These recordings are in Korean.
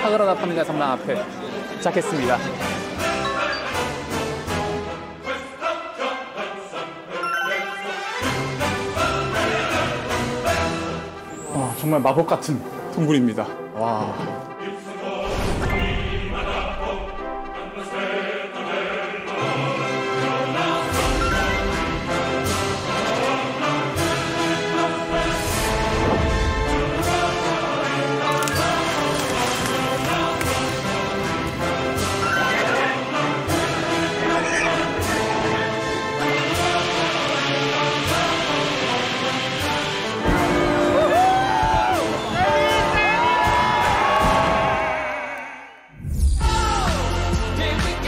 사그라다 파밀리아 성당 앞에 도착했습니다. 와, 정말 마법 같은 동굴입니다. 와.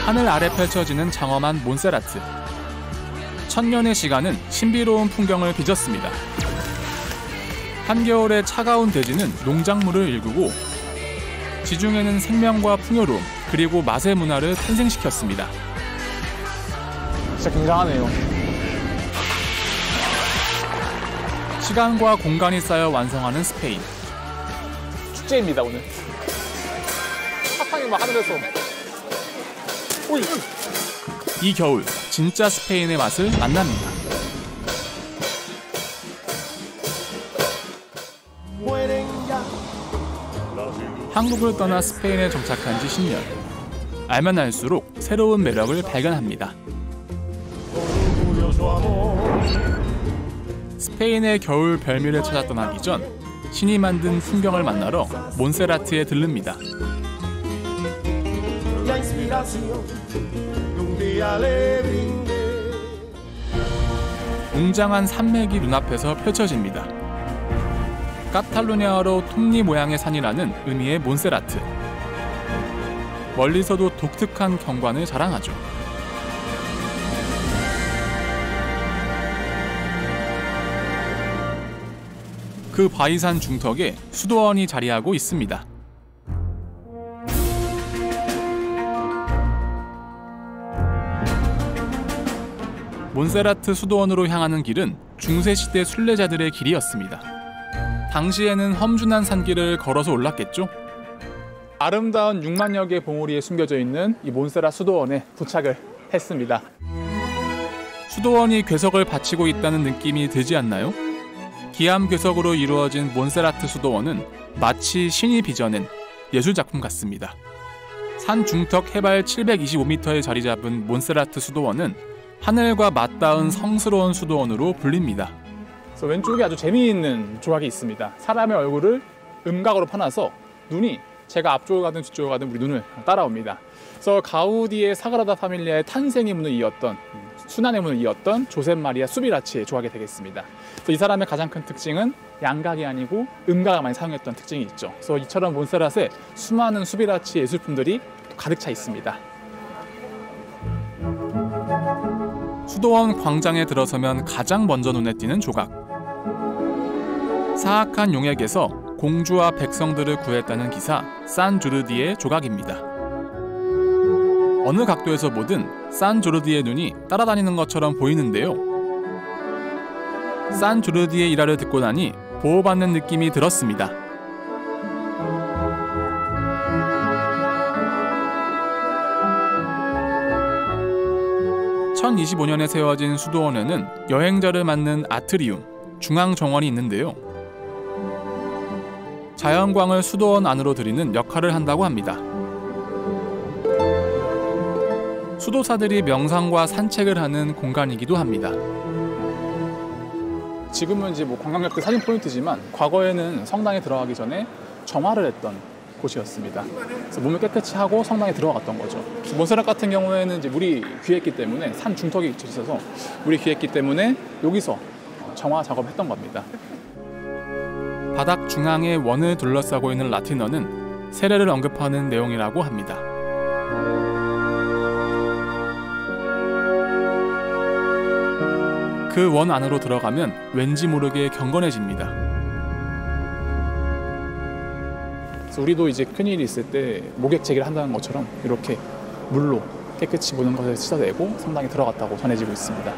하늘 아래 펼쳐지는 장엄한 몬세라트. 천년의 시간은 신비로운 풍경을 빚었습니다. 한겨울의 차가운 대지는 농작물을 일구고 지중해는 생명과 풍요로움 그리고 맛의 문화를 탄생시켰습니다. 진짜 굉장하네요. 시간과 공간이 쌓여 완성하는 스페인. 축제입니다, 오늘. 사탕이 막 하늘에서. 오이. 이 겨울 진짜 스페인의 맛을 만납니다. 한국을 떠나 스페인에 정착한 지 10년. 알면 알수록 새로운 매력을 발견합니다. 스페인의 겨울 별미를 찾아 떠나기 전 신이 만든 풍경을 만나러 몬세라트에 들릅니다. 웅장한 산맥이 눈앞에서 펼쳐집니다. 카탈루냐어로 톱니 모양의 산이라는 의미의 몬세라트. 멀리서도 독특한 경관을 자랑하죠. 그 바위산 중턱에 수도원이 자리하고 있습니다. 몬세라트 수도원으로 향하는 길은 중세시대 순례자들의 길이었습니다. 당시에는 험준한 산길을 걸어서 올랐겠죠? 아름다운 6만여 개의 봉우리에 숨겨져 있는 이 몬세라 수도원에 도착을 했습니다. 수도원이 괴석을 바치고 있다는 느낌이 들지 않나요? 기암 괴석으로 이루어진 몬세라트 수도원은 마치 신이 빚어낸 예술작품 같습니다. 산 중턱 해발 725m에 자리 잡은 몬세라트 수도원은 하늘과 맞닿은 성스러운 수도원으로 불립니다. 그래서 왼쪽에 아주 재미있는 조각이 있습니다. 사람의 얼굴을 음각으로 파놔서 눈이 제가 앞쪽을 가든 뒤쪽을 가든 우리 눈을 따라옵니다. 그래서 가우디의 사그라다 파밀리아의 탄생의 문을 이었던, 순환의 문을 이었던 조셉 마리아 수비라치의 조각이 되겠습니다. 그래서 이 사람의 가장 큰 특징은 양각이 아니고 음각을 많이 사용했던 특징이 있죠. 그래서 이처럼 몬세라트에 수많은 수비라치의 예술품들이 가득 차 있습니다. 수도원 광장에 들어서면 가장 먼저 눈에 띄는 조각. 사악한 용에게서 공주와 백성들을 구했다는 기사 산조르디의 조각입니다. 어느 각도에서 보든 산조르디의 눈이 따라다니는 것처럼 보이는데요. 산조르디의 일화를 듣고 나니 보호받는 느낌이 들었습니다. (1025년에) 세워진 수도원에는 여행자를 맞는 아트리움, 중앙정원이 있는데요. 자연광을 수도원 안으로 들이는 역할을 한다고 합니다. 수도사들이 명상과 산책을 하는 공간이기도 합니다. 지금은 이제 관광객들 사진 포인트지만 과거에는 성당에 들어가기 전에 정화를 했던 곳이었습니다. 그래서 몸을 깨끗이 하고 성당에 들어갔던 거죠. 몬세라트 같은 경우에는 이제 물이 귀했기 때문에 산 중턱에 위치해 있어서 물이 귀했기 때문에 여기서 정화 작업을 했던 겁니다. 바닥 중앙에 원을 둘러싸고 있는 라틴어는 세례를 언급하는 내용이라고 합니다. 그 원 안으로 들어가면 왠지 모르게 경건해집니다. 우리도 이제 큰일이 있을 때 목욕 제기를 한다는 것처럼 이렇게 물로 깨끗이 모든 것을 씻어내고 성당에 들어갔다고 전해지고 있습니다.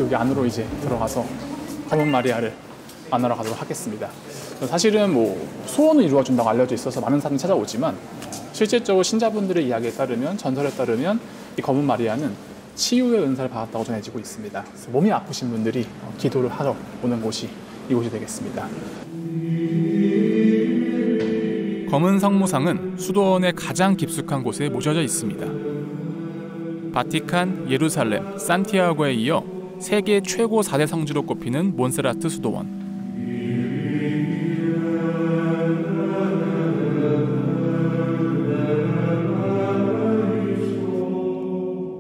여기 안으로 이제 들어가서 검은 마리아를 만나러 가도록 하겠습니다. 사실은 뭐 소원을 이루어준다고 알려져 있어서 많은 사람이 찾아오지만 실질적으로 신자분들의 이야기에 따르면, 전설에 따르면 이 검은 마리아는 치유의 은사를 받았다고 전해지고 있습니다. 그래서 몸이 아프신 분들이 기도를 하러 오는 곳이 이곳이 되겠습니다. 검은 성모상은 수도원의 가장 깊숙한 곳에 모셔져 있습니다. 바티칸, 예루살렘, 산티아고에 이어 세계 최고 4대 성지로 꼽히는 몬세라트 수도원.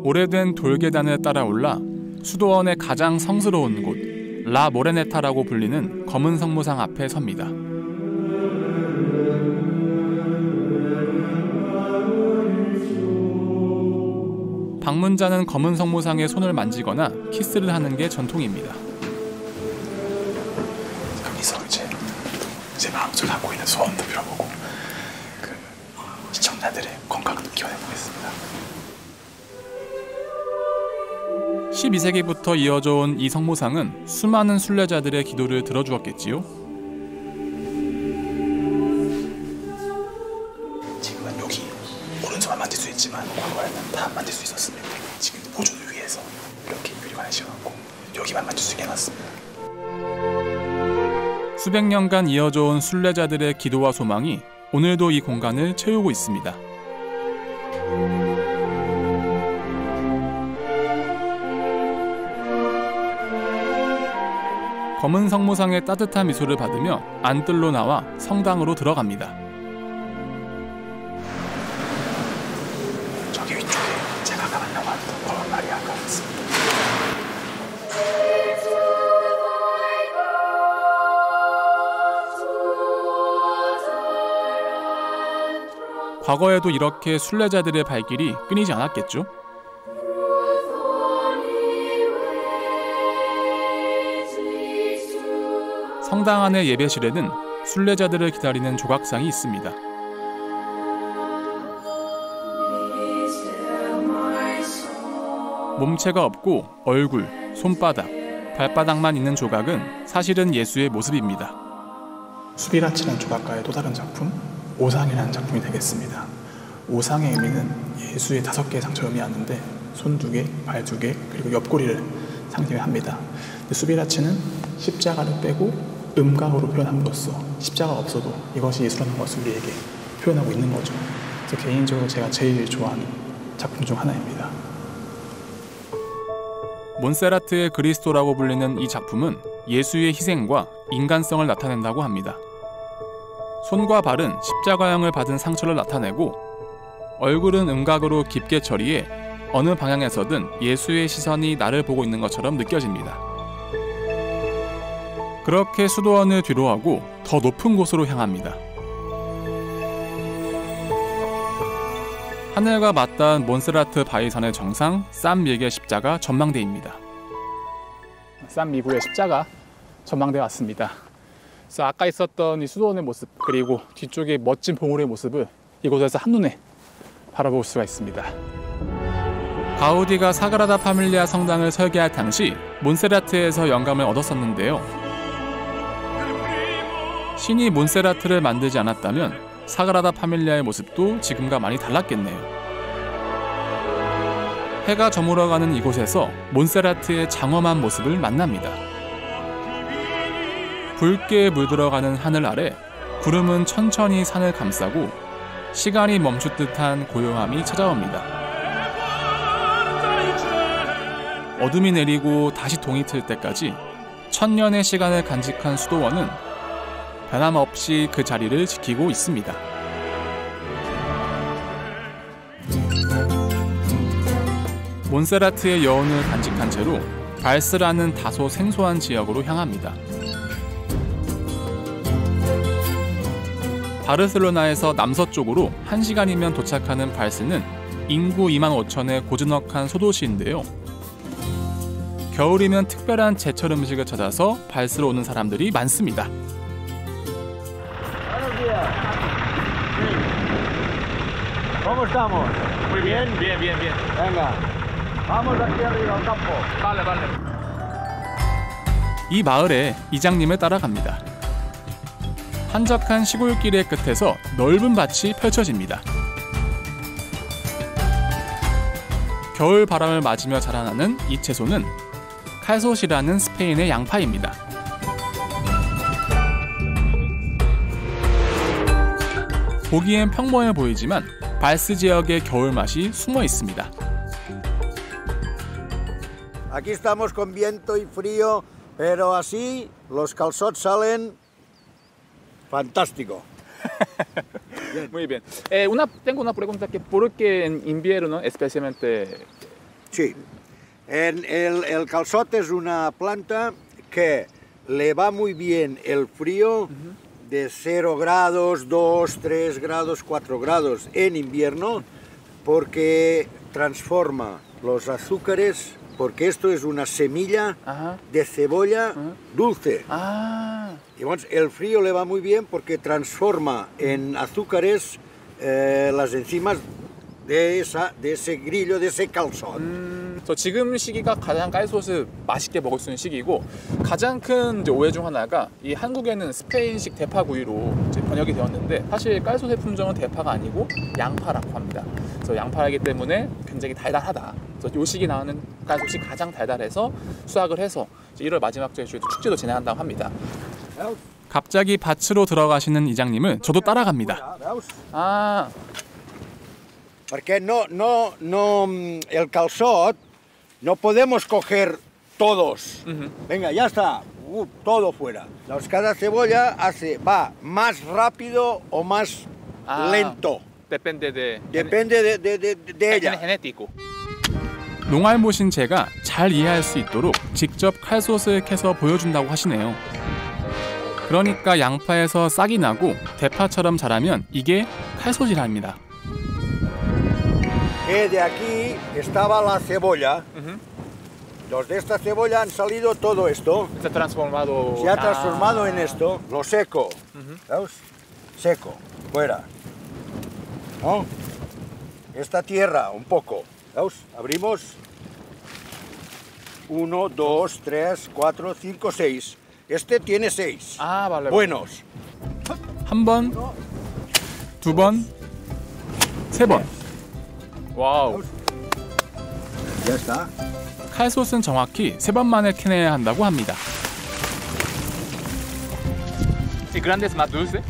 오래된 돌계단을 따라 올라 수도원의 가장 성스러운 곳 라 모레네타라고 불리는 검은 성모상 앞에 섭니다. 방문자는 검은 성모상에 손을 만지거나 키스를 하는 게 전통입니다. 여기서 제 마음속에 갖고 있는 소원도 빌어보고 그 시청자들의 건강도 기원해보겠습니다. 12세기부터 이어져 온 이 성모상은 수많은 순례자들의 기도를 들어주었겠지요. 지금은 여기 오른손만 만질 수 있지만 과거에는 다 만질 수 있었습니다. 지금 보존을 위해서 이렇게 유리관에 씌워놓고 여기만 만질 수 있게 해놨습니다. 수백 년간 이어져 온 순례자들의 기도와 소망이 오늘도 이 공간을 채우고 있습니다. 검은 성모상의 따뜻한 미소를 받으며 안뜰로 나와 성당으로 들어갑니다. 저기 위쪽에 제가 아까 만나고 왔던 검은 마리아가 있습니다. 과거에도 이렇게 순례자들의 발길이 끊이지 않았겠죠? 성당 안의 예배실에는 순례자들을 기다리는 조각상이 있습니다. 몸체가 없고 얼굴, 손바닥, 발바닥만 있는 조각은 사실은 예수의 모습입니다. 수비라치라는 조각가의 또 다른 작품, 오상이라는 작품이 되겠습니다. 오상의 의미는 예수의 5개의 상처를 의미하는데 손 2개, 발 2개, 그리고 옆구리를 상징합니다. 수비라치는 십자가를 빼고 음각으로 표현함으로써 십자가가 없어도 이것이 예수라는 것을 우리에게 표현하고 있는 거죠. 그래서 개인적으로 제가 제일 좋아하는 작품 중 하나입니다. 몬세라트의 그리스도라고 불리는 이 작품은 예수의 희생과 인간성을 나타낸다고 합니다. 손과 발은 십자가형을 받은 상처를 나타내고 얼굴은 음각으로 깊게 처리해 어느 방향에서든 예수의 시선이 나를 보고 있는 것처럼 느껴집니다. 그렇게 수도원을 뒤로하고 더 높은 곳으로 향합니다. 하늘과 맞닿은 몬세라트 바위산의 정상 산 미겔 십자가 전망대입니다. 산 미구의 십자가 전망대에 왔습니다. 그래서 아까 있었던 이 수도원의 모습 그리고 뒤쪽에 멋진 봉우리의 모습을 이곳에서 한눈에 바라볼 수가 있습니다. 가우디가 사그라다 파밀리아 성당을 설계할 당시 몬세라트에서 영감을 얻었었는데요. 신이 몬세라트를 만들지 않았다면 사그라다 파밀리아의 모습도 지금과 많이 달랐겠네요. 해가 저물어가는 이곳에서 몬세라트의 장엄한 모습을 만납니다. 붉게 물들어가는 하늘 아래 구름은 천천히 산을 감싸고 시간이 멈출 듯한 고요함이 찾아옵니다. 어둠이 내리고 다시 동이 틀 때까지 천년의 시간을 간직한 수도원은 변함없이 그 자리를 지키고 있습니다. 몬세라트의 여운을 간직한 채로 발스라는 다소 생소한 지역으로 향합니다. 바르셀로나에서 남서쪽으로 1시간이면 도착하는 발스는 인구 25,000의 고즈넉한 소도시인데요. 겨울이면 특별한 제철 음식을 찾아서 발스로 오는 사람들이 많습니다. ¿Cómo estamos? Muy bien, bien, bien, bien. Venga, vamos aquí arriba al campo. Vale, vale. 이 마을에 이장님을 따라갑니다. 한적한 시골길의 끝에서 넓은 밭이 펼쳐집니다. 겨울 바람을 맞으며 자라나는 이 채소는 칼솥이라는 스페인의 양파입니다. 보기엔 평범해 보이지만 발스 지역의 겨울 맛이 숨어 있습니다. Aquí estamos con viento y frío, pero así los calzots salen fantástico. Muy bien. Tengo una pregunta que ¿por qué en invierno especialmente? Sí, el calzot es una planta que le va muy bien el frío de 0 grados, 2, 3 grados, 4 grados en invierno porque transforma los azúcares, porque esto es una semilla de cebolla dulce. Y bueno, el frío le va muy bien porque transforma en azúcares las enzimas de ese grillo, de ese calzot. 지금 시기가 가장 칼솥을 맛있게 먹을 수 있는 시기고 가장 큰 이제 오해 중 하나가 이 한국에는 스페인식 대파구이로 이제 번역이 되었는데 사실 칼솥의 품종은 대파가 아니고 양파라고 합니다. 그래서 양파이기 때문에 굉장히 달달하다. 그래서 이 시기 나오는 칼솥이 가장 달달해서 수확을 해서 1월 마지막 주에 축제도 진행한다고 합니다. 갑자기 밭으로 들어가시는 이장님을 저도 따라갑니다. 아, Porque el calzot no podemos coger todos. Venga, ya está, todo fuera. Cada cebolla va más rápido o más lento. Depende de ella. genético. 농알못인 제가 잘 이해할 수 있도록 직접 칼솥을 캐서 보여준다고 하시네요. 그러니까 양파에서 싹이 나고 대파처럼 자라면 이게 칼솥이랍니다. De aquí estaba la cebolla. Los de esta cebolla han salido todo esto. Se ha transformado en esto. Lo seco. ¿Veis? Seco. Fuera. ¿No? Esta tierra, un poco. ¿Veis? Abrimos. 1, 2, 3, 4, 5, 6. Este tiene 6. vale. Buenos. 한 번, 두 번, 세 번. 와우. Ya está. 칼솥은 정확히 3번 만에 캐내야 한다고 합니다. ¿Y grandes más dulce?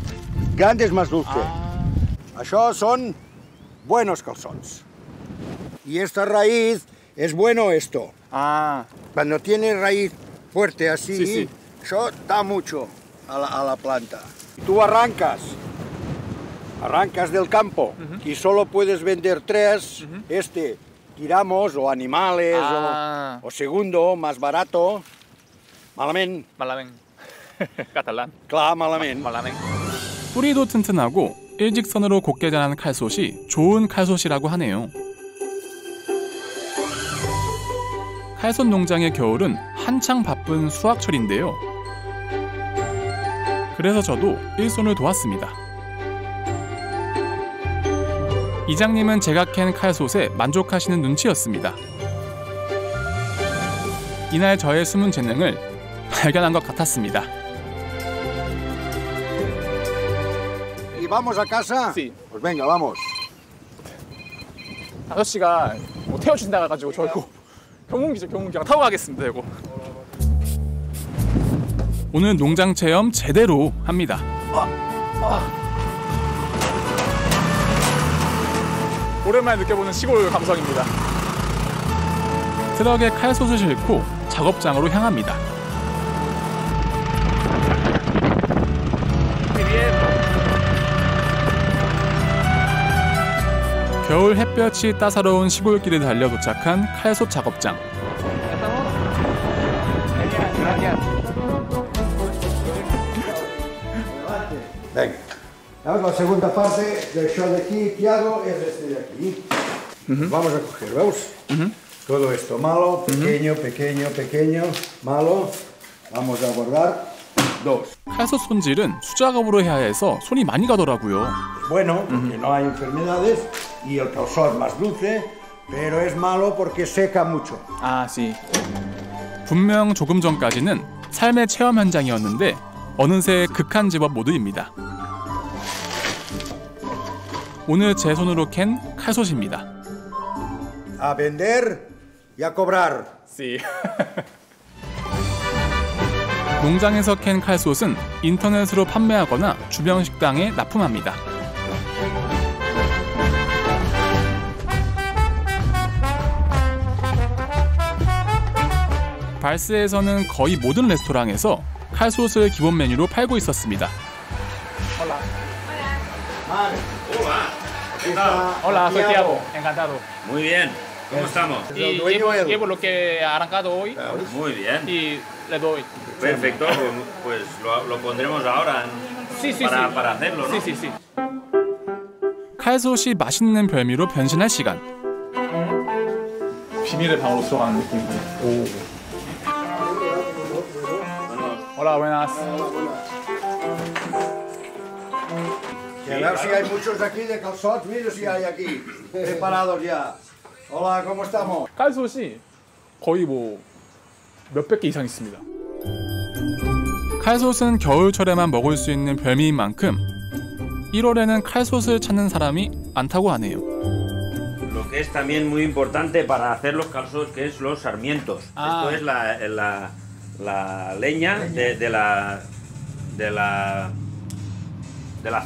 Grandes más dulce. Això son buenos calzots. Y esta raíz es bueno esto. Cuando tiene raíz fuerte así, eso da mucho a la planta. Tú arrancas del campo y solo puedes vender 3, tiramos o animales o segundo, más barato. Malament. catalán. Clar, malament. 뿌리도 튼튼하고 일직선으로 곱게 자라는 칼솥이 좋은 칼솥이라고 하네요. 칼솥 농장의 겨울은 한창 바쁜 수확철인데요. 그래서 저도 일손을 도왔습니다. 이장님은 제가 캔 칼솥에 만족하시는 눈치였습니다. 이날 저의 숨은 재능을 발견한 것 같았습니다. ¿Y vamos a casa? Sí. Pues venga, vamos. 아저씨가 뭐 태워준다 해가지고 저 이거 경운기랑 타고 가겠습니다. 이거. 오늘 농장 체험 제대로 합니다. 오랜만에 느껴보는 시골 감성입니다. 트럭에 칼솥을 싣고 작업장으로 향합니다. 겨울 햇볕이 따사로운 시골길을 달려 도착한 칼솥 작업장. Venga. La segunda parte del show de aquí, Tiago, es este de aquí. Vamos a coger, ¿veis? Todo esto malo, pequeño, pequeño, pequeño, malo. Vamos a guardar 2. 칼솥 손질은 수작업으로 해야 해서 손이 많이 가더라고요. Bueno, porque no hay enfermedades y el calzot más dulce, pero es malo porque seca mucho. sí. 분명 조금 전까지는 삶의 체험 현장이었는데 어느새 극한 제법 모드입니다. 오늘 제 손으로 캔 칼솥입니다. A vender y a cobrar. Sí. 농장에서 캔 칼솥은 인터넷으로 판매하거나 주변 식당에 납품합니다. 발스에서는 거의 모든 레스토랑에서 칼솥을 기본 메뉴로 팔고 있었습니다. Hola, soy Tiago. Encantado. Muy bien, ¿cómo estamos? Y dueño llevo, él. llevo lo que he arrancado hoy Muy bien, y le doy. perfecto, pues lo pondremos ahora Sí, sí, para, sí. para hacerlo, ¿no? Sí, sí, sí. 칼솥이 맛있는 별미로 변신할 시간. 비밀의 방으로 들어가는 느낌이군요. 오. Hola, buenas. Que a ver si hay muchos aquí de calzot, mira si hay aquí, preparados ya. Hola, ¿cómo estamos? 칼솥이 거의 뭐 몇백 개 이상 있습니다. 칼솥은 겨울철에만 먹을 수 있는 별미인 만큼 1월에는 칼솥을 찾는 사람이 많다고 하네요. Lo que es también muy importante para hacer los calzots, que es los sarmientos. Ah. Esto es la leña de la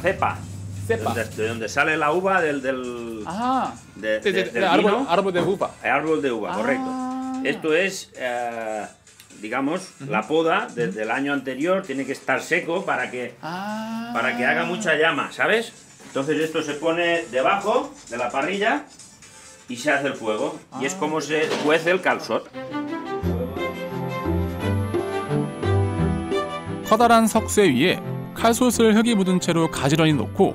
cepa. Cepa. De donde sale la uva del 아, del árbol, vino. árbol de uva. Árbol de uva, Ah. correcto. Esto es, digamos, la poda del año anterior, tiene que estar seco para que haga mucha llama, ¿sabes? Entonces esto se pone debajo de la parrilla y se hace el fuego. Y es como se cuece el calzot. 커다란 석쇠 위에 칼솥을 흙이 묻은 채로 가지런히 놓고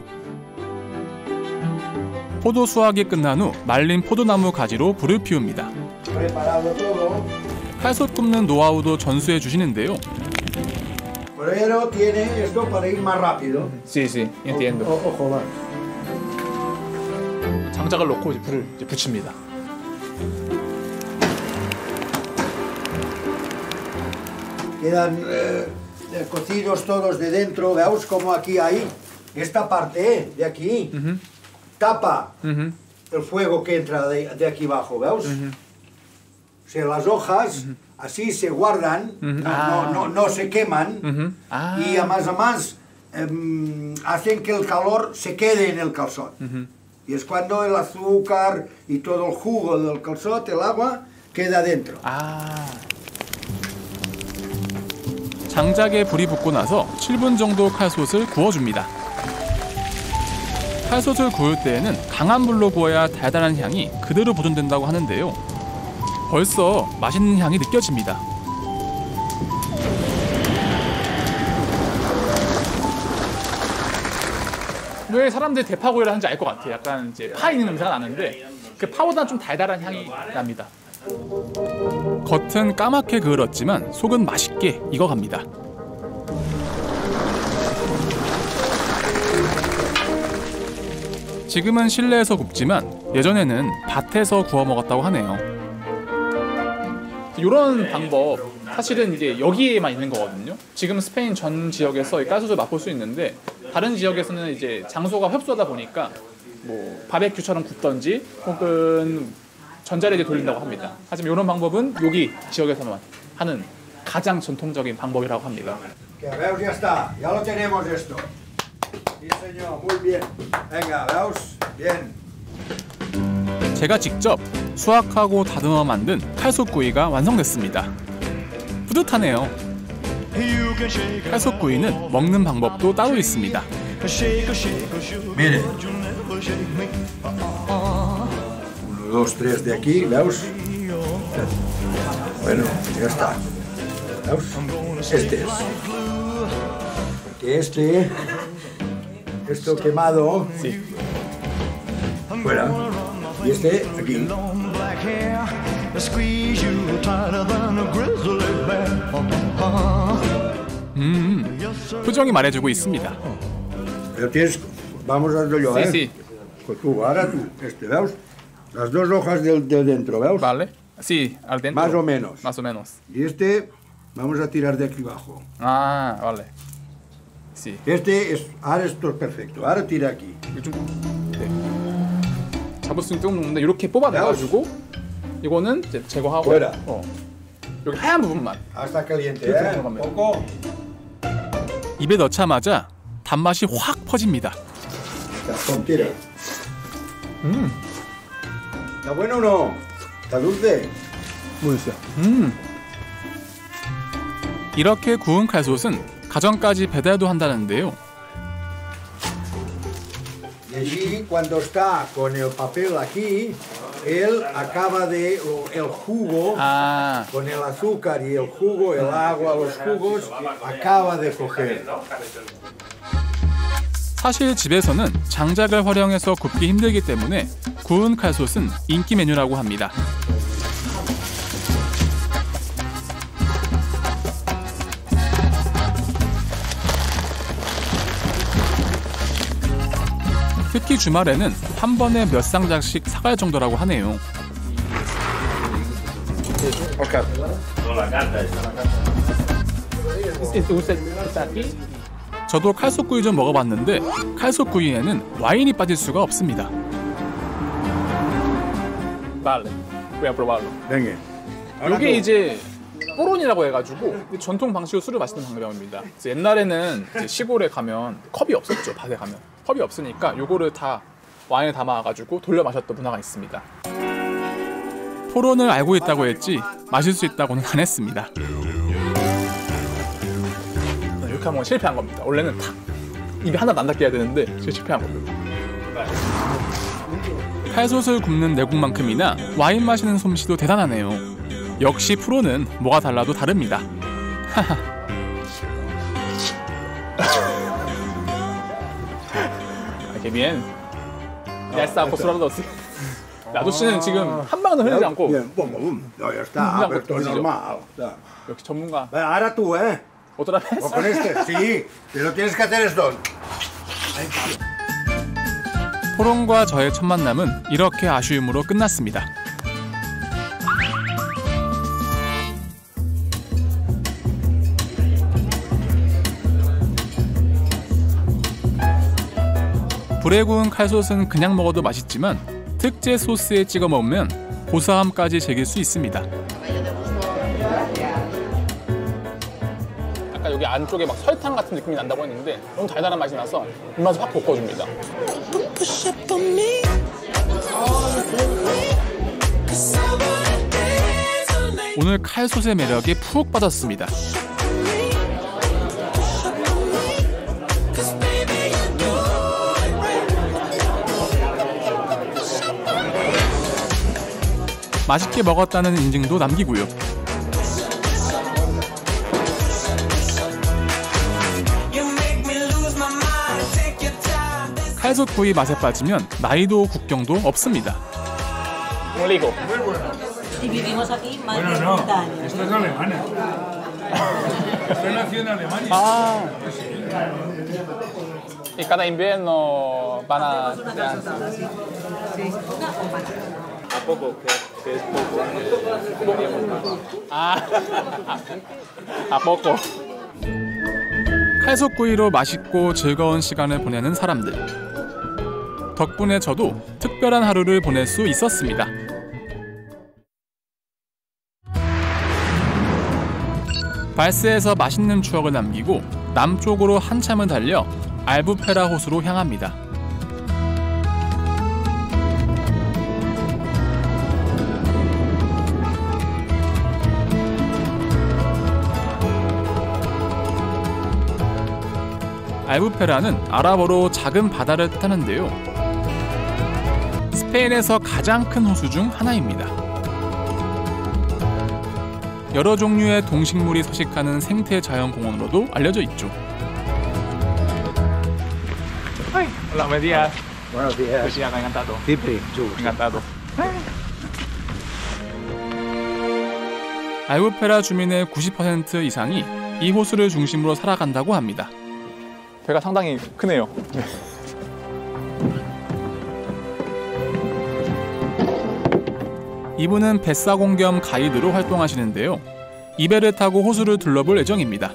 포도 수확이 끝난 후 말린 포도나무 가지로 불을 피웁니다. Preparado todo. 칼솥 굽는 노하우도 전수해 주시는데요. Pero tiene esto para ir más rápido. Sí, sí, entiendo. Ojo, va. 장작을 넣고 이제 불을 이제 붙입니다. Quedan cocidos todos de dentro, veamos como aquí hay esta parte de aquí tapa el fuego que entra de aquí abajo, veamos. O sea, las hojas así se guardan, no se queman y además hacen que el calor se quede en el calzot. Y es cuando el azúcar y todo el jugo del calzot, el agua, queda dentro. 장작에 불이 붙고 나서 7분 정도 칼솥을 구워줍니다. 칼솥을 구울 때에는 강한 불로 구워야 달달한 향이 그대로 보존된다고 하는데요. 벌써 맛있는 향이 느껴집니다. 왜 사람들이 대파구이를 하는지 알 것 같아요. 약간 이제 파 있는 냄새가 나는데 그 파보다는 좀 달달한 향이 납니다. 겉은 까맣게 그을었지만 속은 맛있게 익어갑니다. 지금은 실내에서 굽지만 예전에는 밭에서 구워 먹었다고 하네요. 이런 방법 사실은 이제 여기에만 있는 거거든요. 지금 스페인 전 지역에서 이 가스를 맛볼 수 있는데 다른 지역에서는 이제 장소가 협소하다 보니까 뭐 바베큐처럼 굽던지 혹은 전자레인지에 돌린다고 합니다. 하지만 이런 방법은 여기 지역에서만 하는 가장 전통적인 방법이라고 합니다. Que veus, ya está, ya lo tenemos esto. Sí, señor, muy bien. Venga, veus, bien. 제가 직접 수확하고 다듬어 만든 칼솥구이가 완성됐습니다. 뿌듯하네요. 칼솥구이는 먹는 방법도 따로 있습니다. Mire. 1, 2, 3 de aquí, veus. Bueno, ya está. Veus? Este es. Porque esto quemado, Sí. fuera. Y este aquí. 표정이 말해주고 있습니다. Pero tienes, vamos a hacerlo yo, Sí, ¿eh? sí. Pues tú, ahora tú, ¿veus? Las dos hojas de dentro, ¿veus? Vale. Sí, al dentro. Más o menos. Más o menos. Y este Vamos a tirar de aquí abajo. 아, vale. Sí. Ahora esto es perfecto. Ahora tira aquí. 이거 좀 네. 잡을 수 있는 뜨거운 먹는데 이렇게 뽑아내가지고 이거는 이제 제거하고 Fuera. 여기 하얀 부분만. Está caliente, Esto ¿eh? no cambia. Poco. 입에 넣자마자 단맛이 확 퍼집니다. Tira. ¿Está bueno o no? ¿Está dulce? 뭐였어요? 이렇게 구운 칼솥은 가정까지 배달도 한다는데요. Y allí, cuando está con el papel aquí, él acaba de el jugo, 아, con el azúcar y el jugo, el agua, los jugos, acaba de coger. 사실 집에서는 장작을 활용해서 굽기 힘들기 때문에 구운 칼솥은 인기 메뉴라고 합니다. 특히 주말에는 한 번에 몇 상자씩 사갈 정도라고 하네요. Con la carta esta. usted está aquí. 저도 칼솥구이 좀 먹어봤는데 칼솥구이에는 와인이 빠질 수가 없습니다. Vale. Voy a probarlo. Venga. 이게 이제 뽀론이라고 해가지고 전통 방식으로 술을 마시는 방법입니다. 그래서 옛날에는 이제 시골에 가면 컵이 없었죠. 밭에 가면 컵이 없으니까 요거를 다 와인에 담아가지고 돌려 마셨던 문화가 있습니다. 포론을 알고 있다고 했지 마실 수 있다고는 안 했습니다. 이렇게 하면 실패한 겁니다. 원래는 탁 입에 하나 안 닿게 해야 되는데 제가 실패한 겁니다. 칼솥을 굽는 내공만큼이나 와인 마시는 솜씨도 대단하네요. 역시 프로는 뭐가 달라도 다릅니다. Qué bien. Ya está acostumbrado. 라도 씨는 지금 한 방도 흘리지 않고 Bien, pum, pum. No, ya está. Ya, Pero esto es pues, normal. Ya. 역시 전문가. Ahora tú, ¿eh? otra vez. O con este. Sí, pero tienes que hacer esto. 포론과 저의 첫 만남은 이렇게 아쉬움으로 끝났습니다. 불에 구운 칼솥은 그냥 먹어도 맛있지만 특제 소스에 찍어 먹으면 고소함까지 즐길 수 있습니다. 아까 여기 안쪽에 막 설탕 같은 느낌이 난다고 했는데 너무 달달한 맛이 나서 입맛을 확 돋궈줍니다. 오늘 칼솥의 매력에 푹 빠졌습니다. 맛있게 먹었다는 인증도 남기고요. 칼솥구이 맛에 빠지면 나이도 국경도 없습니다. 올리고. Y vivimos aquí más de 30 años. Esto es Alemania. Esto nació en Alemania. 아. Y cada invierno van a... A poco, que es poco. 아, 아, 먹고. 칼솥구이로 맛있고 즐거운 시간을 보내는 사람들. 덕분에 저도 특별한 하루를 보낼 수 있었습니다. 발스에서 맛있는 추억을 남기고 남쪽으로 한참을 달려 알부페라 호수로 향합니다. 알부페라는 아랍어로 작은 바다를 뜻하는데요. 스페인에서 가장 큰 호수 중 하나입니다. 여러 종류의 동식물이 서식하는 생태 자연공원으로도 알려져 있죠. Hola, buenos días. Buenos días. Sí, encantado. Cipri, tú. Encantado. 알부페라 주민의 90% 이상이 이 호수를 중심으로 살아간다고 합니다. 배가 상당히 크네요. 이분은 뱃사공 겸 가이드로 활동하시는데요. 이 배를 타고 호수를 둘러볼 예정입니다.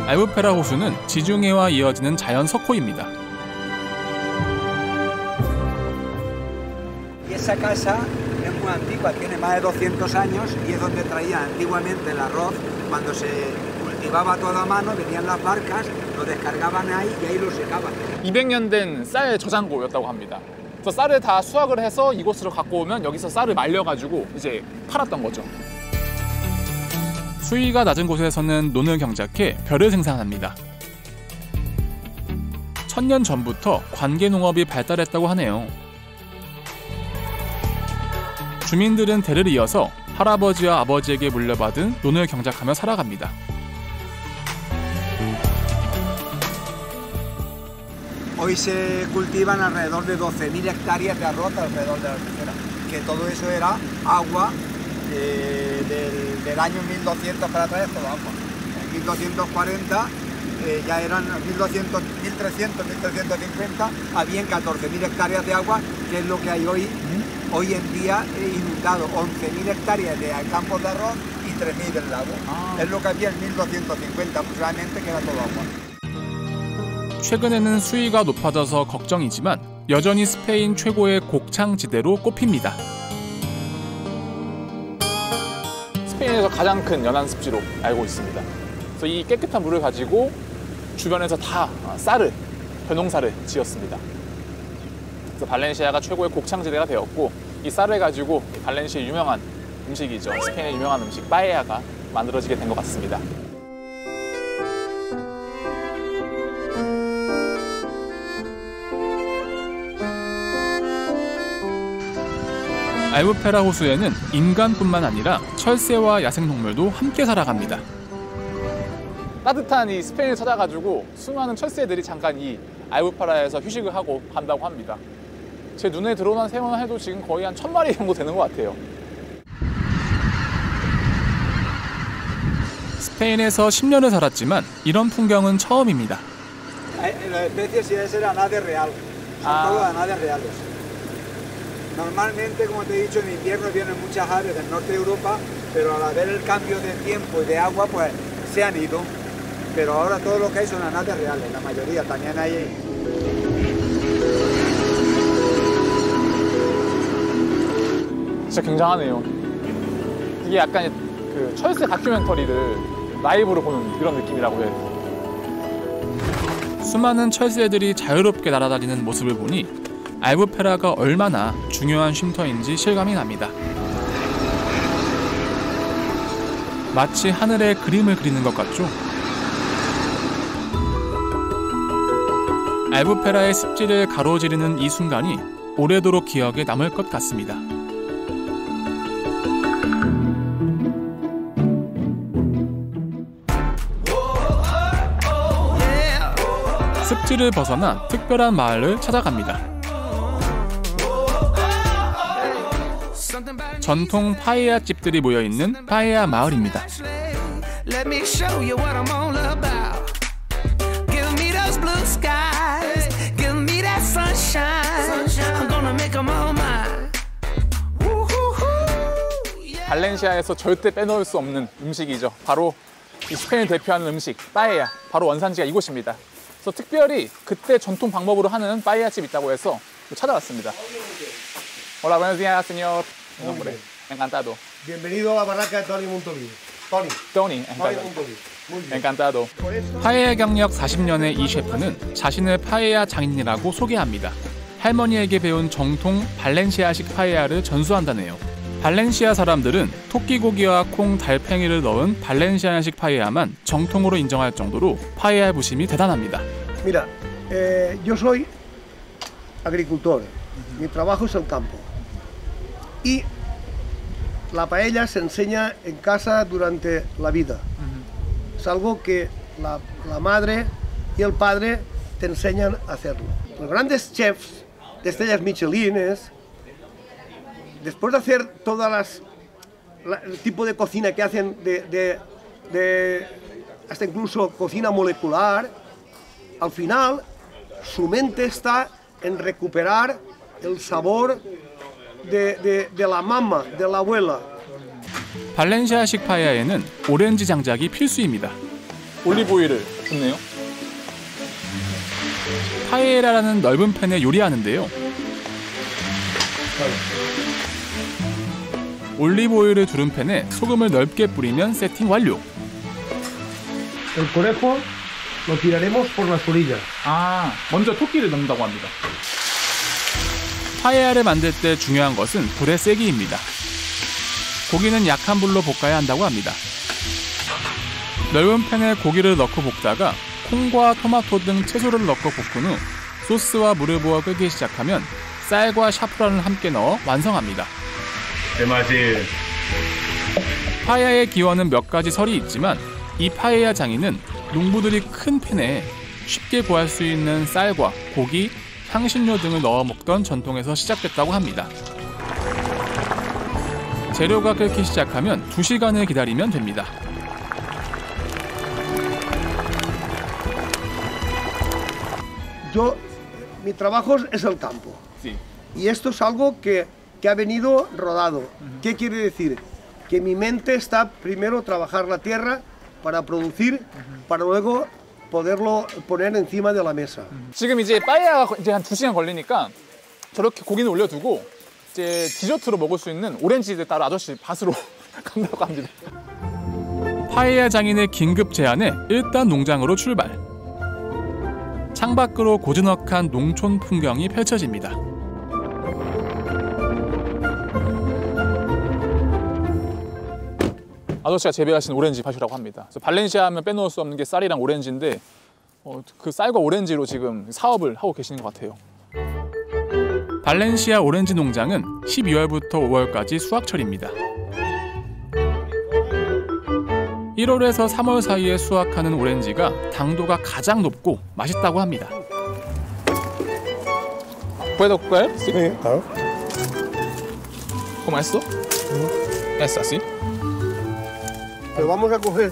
알부페라 호수는 지중해와 이어지는 자연 석호입니다. Esa casa es muy antigua, tiene más de 200 años y es donde traían antiguamente el arroz. Cuando se cultivaba todo a mano, venían las barcas, lo descargaban ahí y ahí lo secaban. 200년 된 쌀 저장고였다고 합니다. 그래서 쌀을 다 수확을 해서 이곳으로 갖고 오면 여기서 쌀을 말려가지고 이제 팔았던 거죠. 수위가 낮은 곳에서는 논을 경작해 벼를 생산합니다. 1000년 전부터 관계농업이 발달했다고 하네요. 주민들은 대를 이어서 할아버지와 아버지에게 물려받은 논을 경작하며 살아갑니다. Hoy se cultivan alrededor de 12.000 hectáreas de arroz alrededor de la albufera, que todo eso era agua del año 1200 para atrás, todo agua. En 1240 ya eran 1200, 1300, 1350, habían 14.000 hectáreas de agua, que es lo que hay hoy. Hoy en día he inundado 11.000 hectáreas de campos de arroz y 3.000 del lago. Es lo que había en 1250 aproximadamente, que era todo agua. 최근에는 수위가 높아져서 걱정이지만 여전히 스페인 최고의 곡창지대로 꼽힙니다. 스페인에서 가장 큰 연안 습지로 알고 있습니다. 그래서 이 깨끗한 물을 가지고 주변에서 다 쌀을, 벼농사를 지었습니다. 그래서 발렌시아가 최고의 곡창지대가 되었고 이 쌀을 가지고 발렌시아의 유명한 음식이죠. 스페인의 유명한 음식 빠에야가 만들어지게 된 것 같습니다. 알부페라 호수에는 인간뿐만 아니라 철새와 야생동물도 함께 살아갑니다. 따뜻한 이 스페인을 찾아가지고 수많은 철새들이 잠깐 이 알부페라에서 휴식을 하고 간다고 합니다. 제 눈에 들어오는 새만 해도 지금 거의 한 1000마리 정도 되는 것 같아요. 스페인에서 10년을 살았지만 이런 풍경은 처음입니다. Las especies si es anades real, son todas anades reales. Normalmente, como te he dicho, en invierno vienen muchas aves del norte de Europa, pero al haber el cambio de tiempo y de agua, pues se han ido. Pero ahora todo lo que hay son anades reales, la mayoría. También hay... 진짜 굉장하네요. 이게 약간 그 철새 다큐멘터리를 라이브로 보는 그런 느낌이라고 해요. 수많은 철새들이 자유롭게 날아다니는 모습을 보니 알부페라가 얼마나 중요한 쉼터인지 실감이 납니다. 마치 하늘에 그림을 그리는 것 같죠? 알부페라의 습지를 가로지르는 이 순간이 오래도록 기억에 남을 것 같습니다. 습지를 벗어나 특별한 마을을 찾아갑니다. 전통 파에야 집들이 모여있는 파에야 마을입니다. 발렌시아에서 절대 빼놓을 수 없는 음식이죠. 바로 이 스페인을 대표하는 음식 빠에야, 바로 원산지가 이곳입니다. 그래서 특별히 그때 전통 방법으로 하는 빠에야 집이 있다고 해서 찾아왔습니다. Hola, buenos días, señor. Nombre. Encantado. Bienvenido a la barraca de Tony Montoví. Tony, encantado. 파에야 경력 40년의 이 셰프는 자신을 파에야 장인이라고 소개합니다. 할머니에게 배운 정통 발렌시아식 파에야를 전수한다네요. 발렌시아 사람들은 토끼고기와 콩, 달팽이를 넣은 발렌시아식 파에야만 정통으로 인정할 정도로 파에야 부심이 대단합니다. Mira, yo soy agricultor. Mi trabajo es el campo. Y la paella se enseña en casa durante la vida. Es algo que la madre y el padre te enseñan a hacerlo. Los grandes chefs de estrellas Michelines, después de hacer todas el tipo de cocina que hacen hasta incluso cocina molecular, al final su mente está en recuperar el sabor de la mamá, de la abuela. 발렌시아식 파에야에는 오렌지 장작이 필수입니다. 올리브 오일을 붓네요. 파에야라는 넓은 팬에 요리하는데요. 올리브 오일을 두른 팬에 소금을 넓게 뿌리면 세팅 완료. El conejo lo tiraremos por las orillas. 아, 먼저 토끼를 넣는다고 합니다. 파에야를 만들 때 중요한 것은 불의 세기입니다. 고기는 약한 불로 볶아야 한다고 합니다. 넓은 팬에 고기를 넣고 볶다가 콩과 토마토 등 채소를 넣고 볶은 후 소스와 물을 부어 끓기 시작하면 쌀과 샤프란을 함께 넣어 완성합니다. 대맛이. 파에야의 기원은 몇 가지 설이 있지만 이 파에야 장인은 농부들이 큰 팬에 쉽게 구할 수 있는 쌀과 고기, 향신료 등을 넣어 먹던 전통에서 시작됐다고 합니다. 재료가 끓기 시작하면 2시간을 기다리면 됩니다. Mi trabajo es el campo. Sí. Y esto es algo que ha venido rodado. ¿Qué quiere decir? Que mi mente está primero trabajar la tierra para producir, para luego poderlo poner encima de la mesa. 지금 이제 빠에야가 이제 한 2시간 걸리니까 저렇게 고기는 올려두고 이제 디저트로 먹을 수 있는 오렌지를 따로 아저씨 밭으로 간다고 합니다. 파에야 장인의 긴급 제안에 일단 농장으로 출발. 창밖으로 고즈넉한 농촌 풍경이 펼쳐집니다. 아저씨가 재배하신 오렌지 밭이라고 합니다. 그래서 발렌시아 하면 빼놓을 수 없는 게 쌀이랑 오렌지인데 그 쌀과 오렌지로 지금 사업을 하고 계시는 것 같아요. 발렌시아 오렌지 농장은 12월부터 5월까지 수확철입니다. 1월에서 3월 사이에 수확하는 오렌지가 당도가 가장 높고 맛있다고 합니다. ¿Puedo coger? Sí. Sí, claro. ¿Cómo esto? Es así. Pero vamos a coger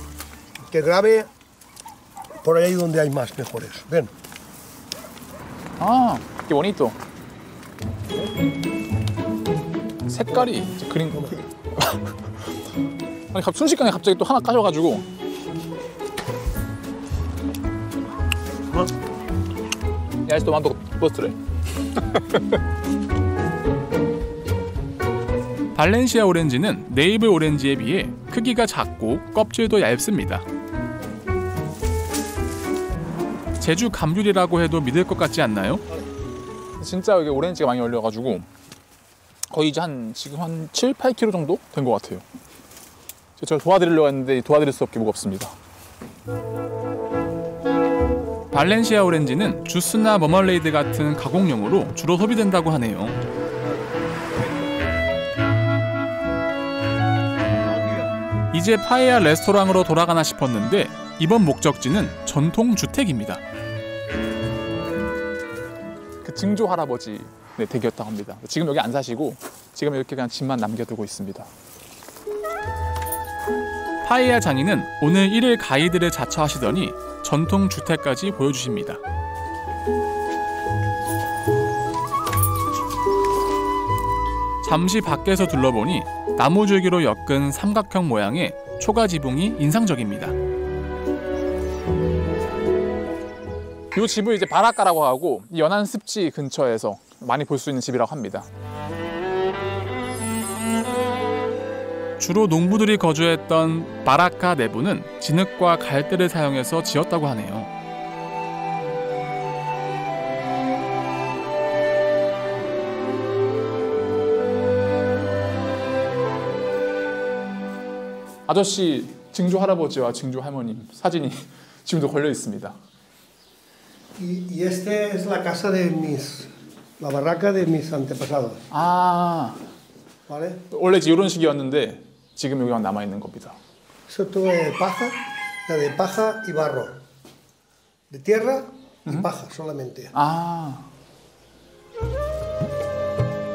que grabe por ahí donde hay más mejores. Ven. 아, qué bonito. 색깔이 그린 거. 아니 순식간에 갑자기 또 하나 까져가지고. Ya esto tomando postre. 발렌시아 오렌지는 네이블 오렌지에 비해 크기가 작고 껍질도 얇습니다. 제주 감귤이라고 해도 믿을 것 같지 않나요? 진짜 여기 오렌지가 많이 열려가지고 거의 이제 지금 한 7, 8kg 정도 된 것 같아요. 제가 도와드리려고 했는데 도와드릴 수 없게 무겁습니다. 발렌시아 오렌지는 주스나 머멀레이드 같은 가공용으로 주로 소비된다고 하네요. 이제 파에야 레스토랑으로 돌아가나 싶었는데 이번 목적지는 전통 주택입니다. 그 증조 할아버지 댁이었다고 합니다. 지금 여기 안 사시고 지금 이렇게 그냥 집만 남겨두고 있습니다. 파에야 장인은 오늘 1일 가이드를 자처하시더니 전통 주택까지 보여주십니다. 잠시 밖에서 둘러보니 나무줄기로 엮은 삼각형 모양의 초가 지붕이 인상적입니다. 이 집을 이제 바라카라고 하고 연안 습지 근처에서 많이 볼 수 있는 집이라고 합니다. 주로 농부들이 거주했던 바라카 내부는 진흙과 갈대를 사용해서 지었다고 하네요. 아저씨 증조 할아버지와 증조 할머님 사진이 지금도 걸려 있습니다. Y este es la casa de la barraca de mis antepasados. 아, ¿Vale? 원래 이런 식이었는데 지금 여기만 남아 있는 겁니다. Eso todo de paja, de paja y barro. De tierra y paja solamente. 아,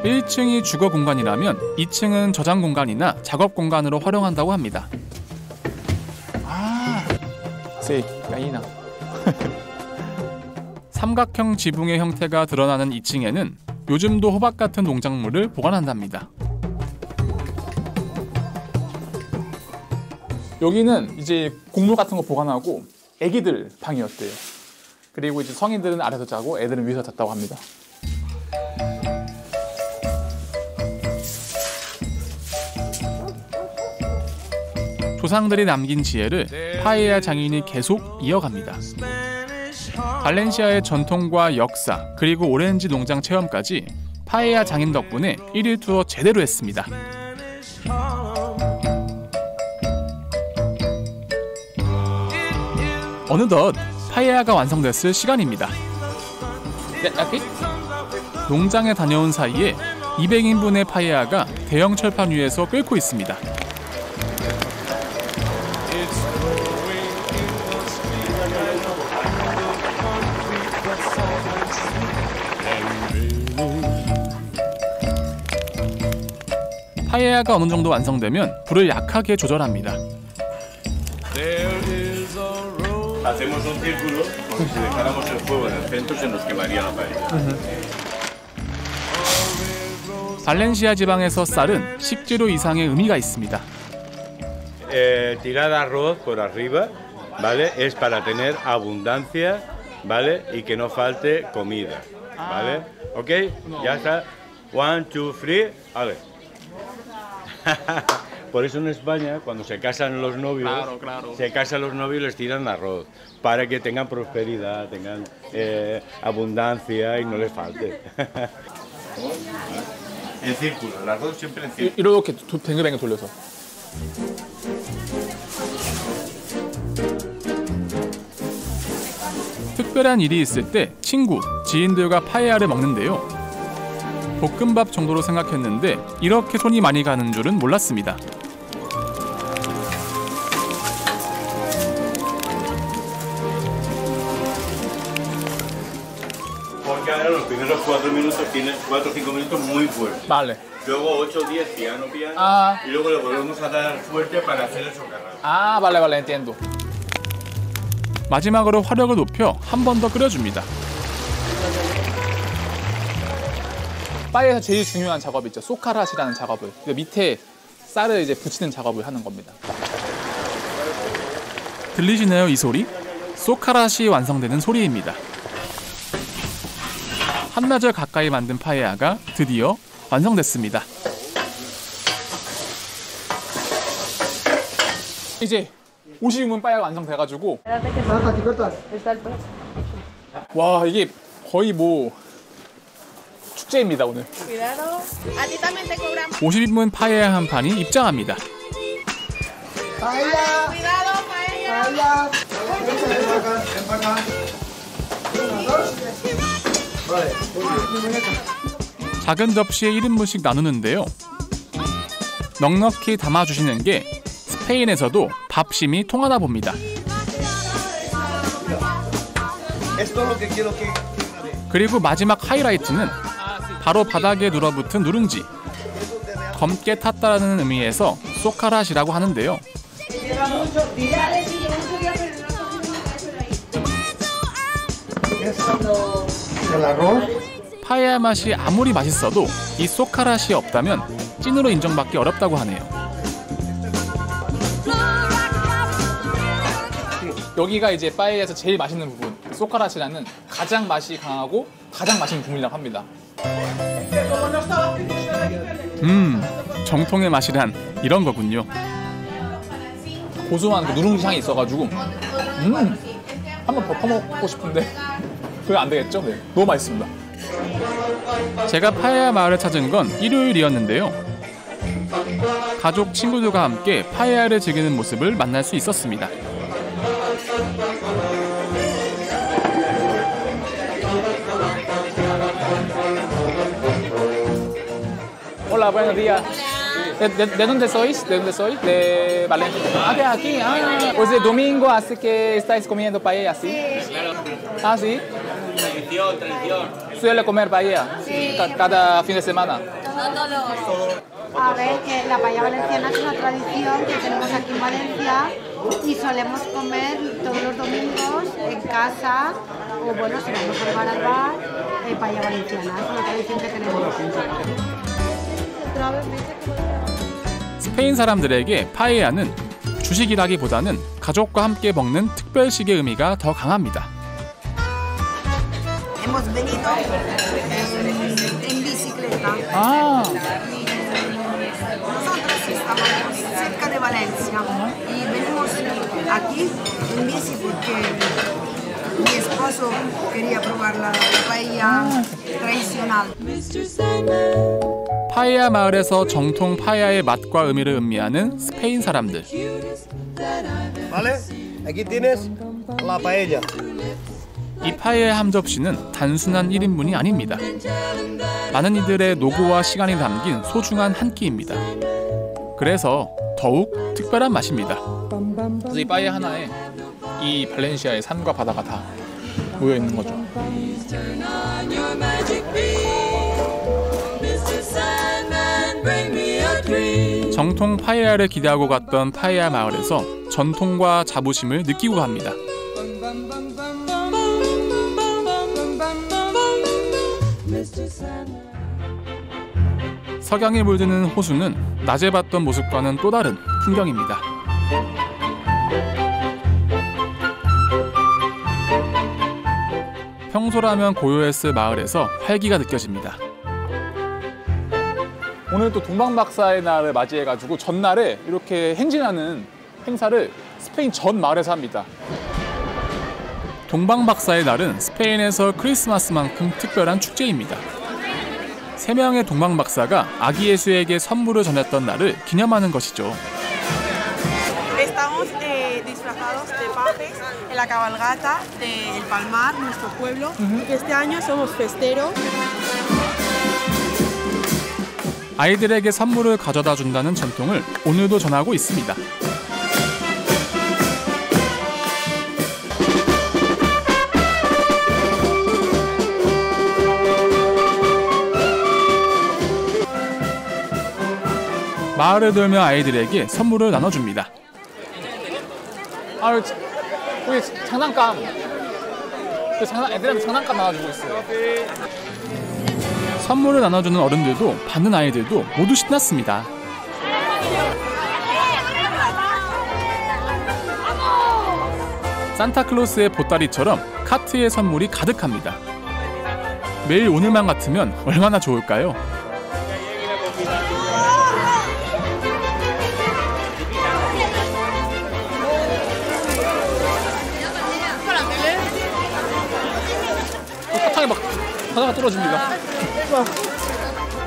1층이 주거 공간이라면 2층은 저장 공간이나 작업 공간으로 활용한다고 합니다. 세, 야이나. 삼각형 지붕의 형태가 드러나는 2층에는 요즘도 호박 같은 농작물을 보관한답니다. 여기는 이제 곡물 같은 거 보관하고 애기들 방이었대요. 그리고 이제 성인들은 아래서 자고 애들은 위에서 잤다고 합니다. 조상들이 남긴 지혜를 파에야 장인이 계속 이어갑니다. 발렌시아의 전통과 역사, 그리고 오렌지 농장 체험까지 파에야 장인 덕분에 1일 투어 제대로 했습니다. 어느덧 파에야가 완성됐을 시간입니다. 농장에 다녀온 사이에 200인분의 파에야가 대형 철판 위에서 끓고 있습니다. 파에야가 어느 정도 완성되면 불을 약하게 조절합니다. Hacemos un círculo, como si dejáramos el fuego en el centro, se nos quemaría la paella. 발렌시아 지방에서 쌀은 식재료 이상의 의미가 있습니다. Tirar arroz por arriba, ¿vale? Es para tener abundancia, ¿vale? Y que no falte comida, ¿vale? ¿Ok? Ya está. 1, 2, 3, vale. Por eso en España, cuando se casan los novios, se casan los novios y les tiran arroz, para que tengan prosperidad, tengan abundancia y no les falte. En círculo, el arroz siempre en círculo. 이렇게 뱅글뱅글 돌려서. 특별한 일이 있을 때 친구, 지인들과 파에야를 먹는데요. 볶음밥 정도로 생각했는데 이렇게 손이 많이 가는 줄은 몰랐습니다. Porque ahora los primeros 4 minutos tienes 4 o 5 minutos muy fuertes. Vale. Luego 8 o 10 piano, y luego le volvemos a dar fuerte para hacer el socarrado. 아, vale, entiendo. 마지막으로 화력을 높여 한 번 더 끓여줍니다. 파에야에서 제일 중요한 작업이 있죠. 소카랏이라는 작업을. 밑에 쌀을 이제 붙이는 작업을 하는 겁니다. 들리시나요, 이 소리? 소카랏이 완성되는 소리입니다. 한나절 가까이 만든 파에야가 드디어 완성됐습니다. 이제 50인분 파에야가 완성돼가지고 와, 이게 거의 뭐 축제입니다, 오늘. 50인분 파에야 한 판이 입장합니다. 작은 접시에 1인분씩 나누는데요. 넉넉히 담아주시는 게 스페인에서도 밥심이 통하나 봅니다. 그리고 마지막 하이라이트는 바로 바닥에 눌어붙은 누룽지. 검게 탔다라는 의미에서 소카랏이라고 하는데요. 파에야 맛이 아무리 맛있어도 이 소카랏이 없다면 찐으로 인정받기 어렵다고 하네요. 여기가 이제 파에야에서 제일 맛있는 부분, 소카랏이라는 가장 맛이 강하고 가장 맛있는 부분이라고 합니다. 정통의 맛이란 이런 거군요. 고소한 그 누룽지 향이 있어가지고 한번 더 퍼먹고 싶은데 그게 안 되겠죠? 네. 너무 맛있습니다. 제가 파에야 마을을 찾은 건 일요일이었는데요. 가족, 친구들과 함께 파에야를 즐기는 모습을 만날 수 있었습니다. Hola, buenos días. ¿De dónde sois? ¿De dónde sois? De Valencia. Ah, de aquí. Ah, pues de domingo, así que estáis comiendo paella, ¿sí? Ah, ¿sí? Tradición. Suele comer paella cada fin de semana. A ver, que la paella valenciana es una tradición que tenemos aquí en Valencia y solemos comer todos los domingos en casa o bueno, si vamos al bar, paella valenciana, es una tradición que tenemos. 스페인 사람들에게 파에야는 주식이라기보다는 가족과 함께 먹는 특별식의 의미가 더 강합니다. Hemos venido en bicicleta. Nosotros estamos cerca de Valencia y venimos aquí en bici porque mi esposo quería probar la paella tradicional. 파에야 마을에서 정통 파에야의 맛과 의미를 음미하는 스페인 사람들. ¿Vale? Aquí tienes la paella. 이 파에야 한 접시는 단순한 1인분이 아닙니다. 많은 이들의 노고와 시간이 담긴 소중한 한 끼입니다. 그래서 더욱 특별한 맛입니다. 그래서 이 파에야 하나에 이 발렌시아의 산과 바다가 다 모여 있는 거죠. 정통 파에야를 기대하고 갔던 파에야 마을에서 전통과 자부심을 느끼고 갑니다. 석양이 물드는 호수는 낮에 봤던 모습과는 또 다른 풍경입니다. 평소라면 고요했을 마을에서 활기가 느껴집니다. 오늘 또 동방박사의 날을 맞이해가지고 전날에 이렇게 행진하는 행사를 스페인 전 마을에서 합니다. 동방박사의 날은 스페인에서 크리스마스만큼 특별한 축제입니다. 3명의 동방박사가 아기 예수에게 선물을 전했던 날을 기념하는 것이죠. Estamos disfrazados de pajes en la cabalgata del Palmar, nuestro pueblo. Este año somos festeros. 아이들에게 선물을 가져다 준다는 전통을 오늘도 전하고 있습니다. 마을을 돌며 아이들에게 선물을 나눠줍니다. 우리 장난감. 애들한테 장난감 나눠주고 있어요. 선물을 나눠주는 어른들도 받는 아이들도 모두 신났습니다. 산타클로스의 보따리처럼 카트에 선물이 가득합니다. 매일 오늘만 같으면 얼마나 좋을까요? 사탕이 막 과자가 떨어집니다.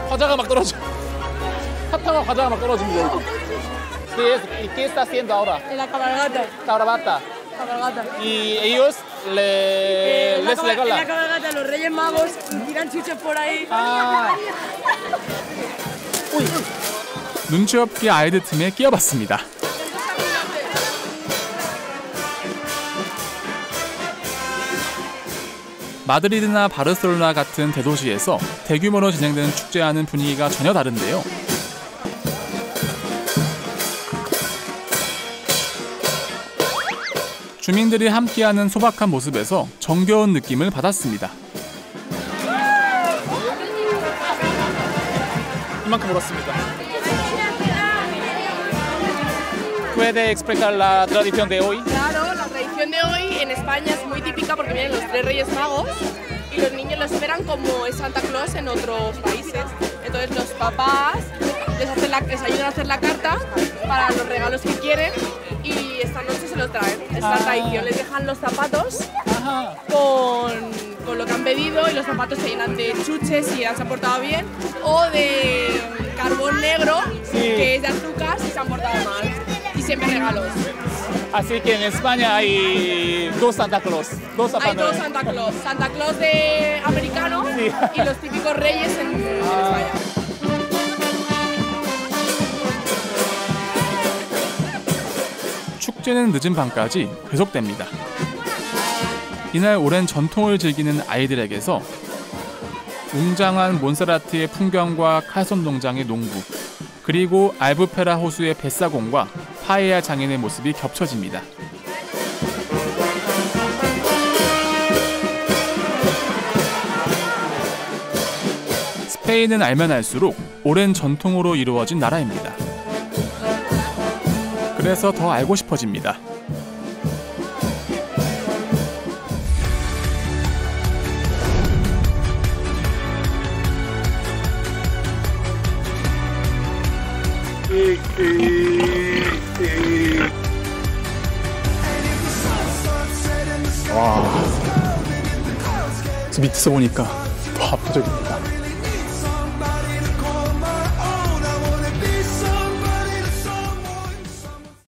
과자가 막 떨어져. 사탕과 과자가 막 떨어집니다. ¿Qué está haciendo ahora? En la cabalgata. Cabalgata. Cabalgata. Y ellos les En la regalan. cabalgata los Reyes Magos tiran chuches por ahí. 눈치 없게 아이들 틈에 끼어봤습니다. 마드리드나 바르셀로나 같은 대도시에서 대규모로 진행되는 축제와는 분위기가 전혀 다른데요. 주민들이 함께하는 소박한 모습에서 정겨운 느낌을 받았습니다. 이만큼 울었습니다. ¿Puede explicar la tradición de hoy? Claro, la tradición de hoy en España es muy típica porque vienen los 3 Reyes Magos y los niños lo esperan como es Santa Claus en otros países. Entonces los papás les ayudan a hacer la carta para los regalos que quieren y esta noche se los traen. Es la tradición, les dejan los zapatos con lo que han pedido y los zapatos se llenan de chuches si se han portado bien o de carbón negro que es de azúcar si se han portado mal. Y siempre regalos. Así que en España hay dos Santa Claus. Hay dos Santa Claus. Santa Claus de americano y los típicos reyes en España. 축제는 늦은 밤까지 계속됩니다. 이날 오랜 전통을 즐기는 아이들에게서 웅장한 몬세라트의 풍경과 칼손 농장의 농부, 그리고 알부페라 호수의 뱃사공과 파에야 장인의 모습이 겹쳐집니다. 스페인은 알면 알수록 오랜 전통으로 이루어진 나라입니다. 그래서 더 알고 싶어집니다. 와, 밑에서 보니까 더 압도적입니다.